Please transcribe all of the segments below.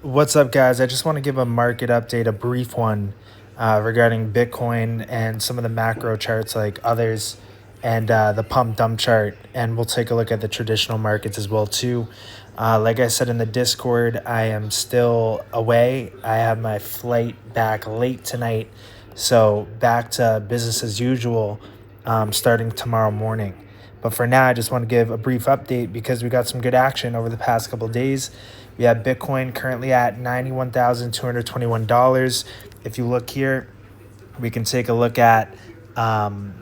What's up, guys? I just want to give a market update, a brief one, regarding Bitcoin and some of the macro charts like others, and the pump dump chart. And we'll take a look at the traditional markets as well too. Like I said in the Discord, I am still away. I have my flight back late tonight, so back to business as usual, starting tomorrow morning. But for now, I just want to give a brief update because we got some good action over the past couple of days. We have Bitcoin currently at $91,221. If you look here, we can take a look at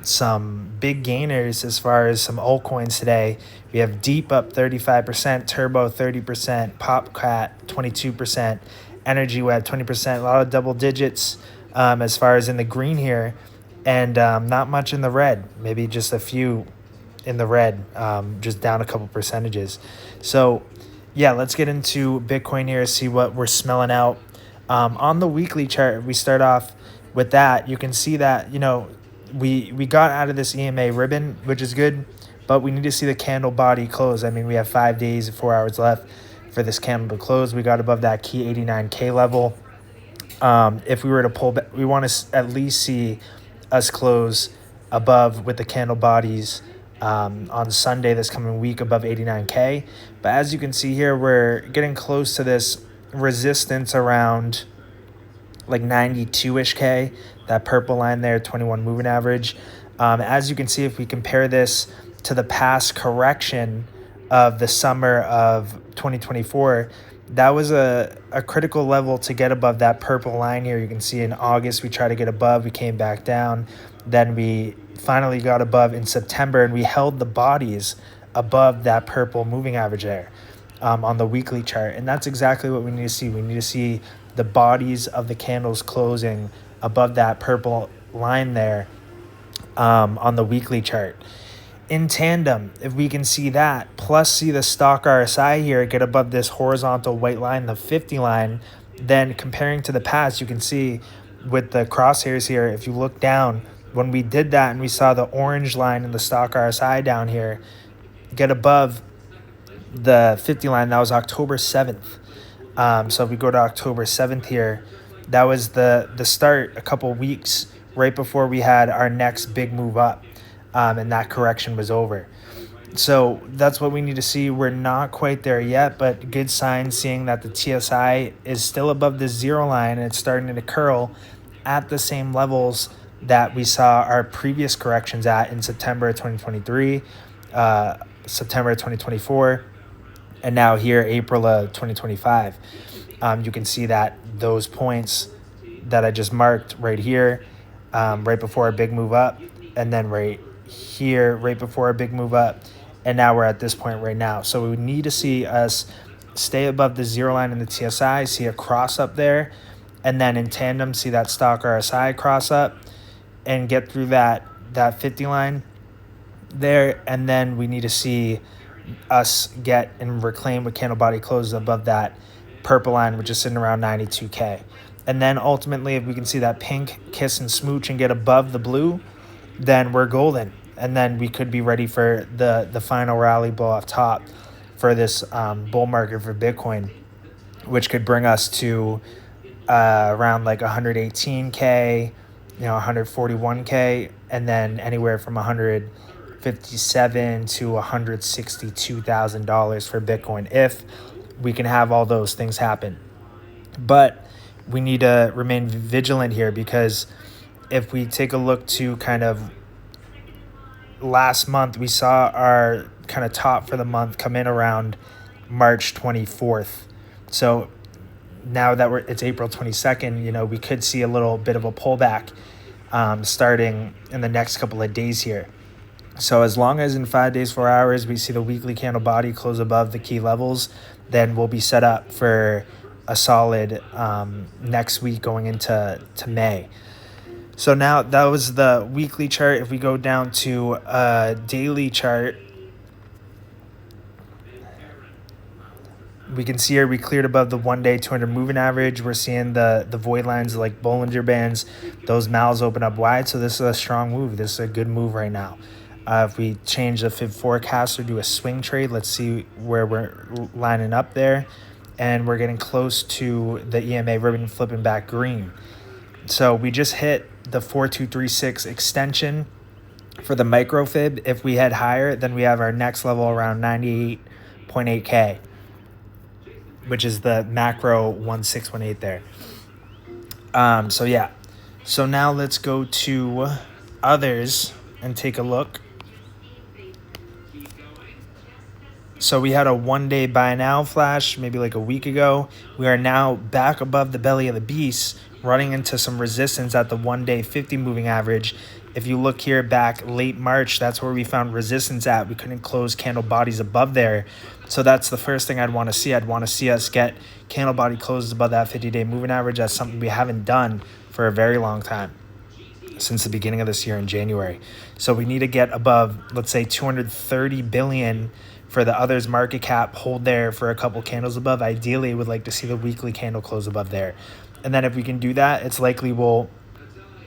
some big gainers as far as some altcoins today. We have Deep up 35%, Turbo 30%, Popcat 22%, Energy Web 20%, a lot of double digits as far as in the green here, and not much in the red, maybe just a few in the red, just down a couple percentages. So yeah, let's get into Bitcoin here, see what we're smelling out. On the weekly chart, we start off with that. You can see that, we got out of this EMA ribbon, which is good, but we need to see the candle body close. I mean, we have 5 days, 4 hours left for this candle to close. We got above that key 89K level. If we were to pull back, we want to at least see us close above with the candle bodies on Sunday this coming week above 89K. But as you can see here, we're getting close to this resistance around like 92-ish K, that purple line there, 21 moving average. As you can see, if we compare this to the past correction of the summer of 2024, that was a critical level to get above that purple line here. You can see in August, we tried to get above, we came back down. Then we finally got above in September, and we held the bodies above that purple moving average there on the weekly chart. And that's exactly what we need to see. We need to see the bodies of the candles closing above that purple line there on the weekly chart. In tandem, if we can see that, plus see the stock RSI here get above this horizontal white line, the 50 line, then comparing to the past, you can see with the crosshairs here, if you look down, when we did that and we saw the orange line in the stock RSI down here get above the 50 line, that was October 7th. So if we go to October 7th here, that was the start a couple weeks right before we had our next big move up, and that correction was over. So that's what we need to see. We're not quite there yet, but good sign seeing that the TSI is still above the zero line and it's starting to curl at the same levels that we saw our previous corrections at in September 2023, September 2024, and now here April of 2025. You can see that those points that I just marked right here, right before a big move up, and then right here right before a big move up, and now we're at this point right now. So we need to see us stay above the zero line in the TSI, see a cross up there, and then in tandem see that stock RSI cross up and get through that 50 line there, and then we need to see us get and reclaim with candle body closes above that purple line, which is sitting around 92K. And then ultimately, if we can see that pink kiss and smooch and get above the blue, then we're golden. And then we could be ready for the final rally blow off top for this bull market for Bitcoin, which could bring us to around like 118K, 141K, and then anywhere from $157,000 to $162,000 for Bitcoin if we can have all those things happen. But we need to remain vigilant here, because if we take a look to kind of last month, we saw our kind of top for the month come in around March 24th. So now that it's April 22nd, we could see a little bit of a pullback starting in the next couple of days here. So as long as in 5 days, 4 hours, we see the weekly candle body close above the key levels, then we'll be set up for a solid next week going into May. So now that was the weekly chart. If we go down to a daily chart, we can see here we cleared above the 1 day 200 moving average. We're seeing the void lines like Bollinger Bands. Those mouths open up wide. So this is a strong move. This is a good move right now. If we change the Fib forecast or do a swing trade, let's see where we're lining up there. and we're getting close to the EMA ribbon flipping back green. So we just hit the 4236 extension for the micro fib. If we head higher, then we have our next level around 98.8K, which is the macro 1618 there. So yeah. So now let's go to others and take a look. So we had a 1 day buy now flash maybe like a week ago. We are now back above the belly of the beast, running into some resistance at the 1 day 50 moving average. If you look here back late March, that's where we found resistance at. We couldn't close candle bodies above there. So that's the first thing I'd want to see. I'd want to see us get candle body closes above that 50-day moving average. That's something we haven't done for a very long time, since the beginning of this year in January. So we need to get above, let's say, 230 billion for the others market cap, hold there for a couple candles above. Ideally, would like to see the weekly candle close above there. And then if we can do that, it's likely we'll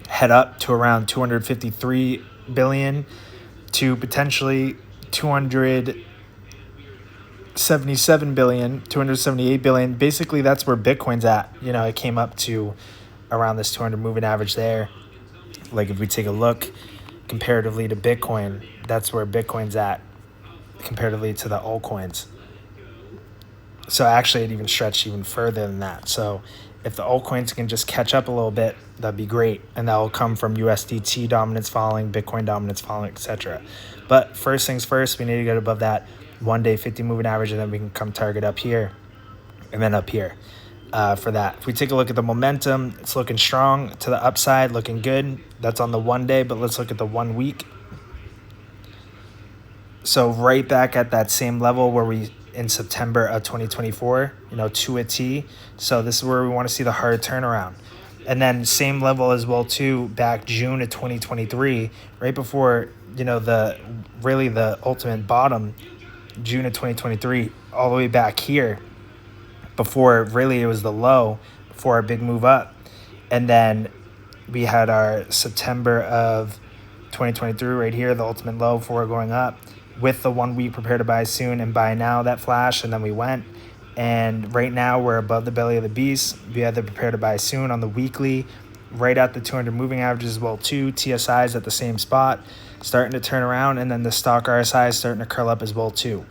head up to around 253 billion to potentially 277 billion, 278 billion. Basically, that's where Bitcoin's at. You know, it came up to around this 200 moving average there. Like if we take a look comparatively to Bitcoin, that's where Bitcoin's at comparatively to the altcoins. So actually it even stretched even further than that. So if the altcoins can just catch up a little bit, that'd be great. And that will come from USDT dominance falling, Bitcoin dominance falling, etc. But first things first, we need to get above that 1 day 50 moving average, and then we can come target up here and then up here. For that, if we take a look at the momentum, it's looking strong to the upside, looking good. That's on the 1 day, but let's look at the 1 week. So right back at that same level where we in September of 2024, you know, to a T. So this is where we want to see the hard turnaround. And then same level as well too back June of 2023, right before, you know, the ultimate bottom, June of 2023, all the way back here before really it was the low before our big move up. And then we had our September of 2023 right here, the ultimate low before going up, with the 1 week prepare to buy soon and buy now, that flash, and then we went. And right now we're above the belly of the beast. We had the prepare to buy soon on the weekly, right at the 200 moving averages as well too. TSI is at the same spot, starting to turn around, and then the stock RSI is starting to curl up as well too.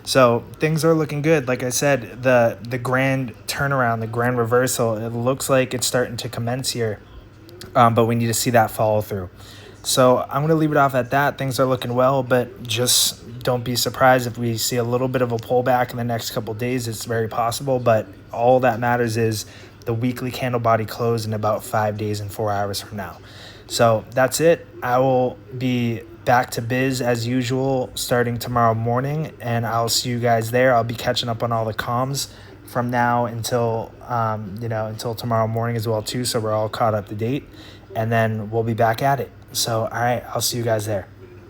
So things are looking good. Like I said, the grand turnaround, the grand reversal, it looks like it's starting to commence here, but we need to see that follow through. So I'm going to leave it off at that. Things are looking well, but just don't be surprised if we see a little bit of a pullback in the next couple of days. It's very possible, but all that matters is the weekly candle body close in about 5 days and 4 hours from now. So that's it. I will be back to biz as usual starting tomorrow morning, and I'll see you guys there. I'll be catching up on all the comms from now until until tomorrow morning as well too, so we're all caught up to date, and then we'll be back at it. So all right, I'll see you guys there.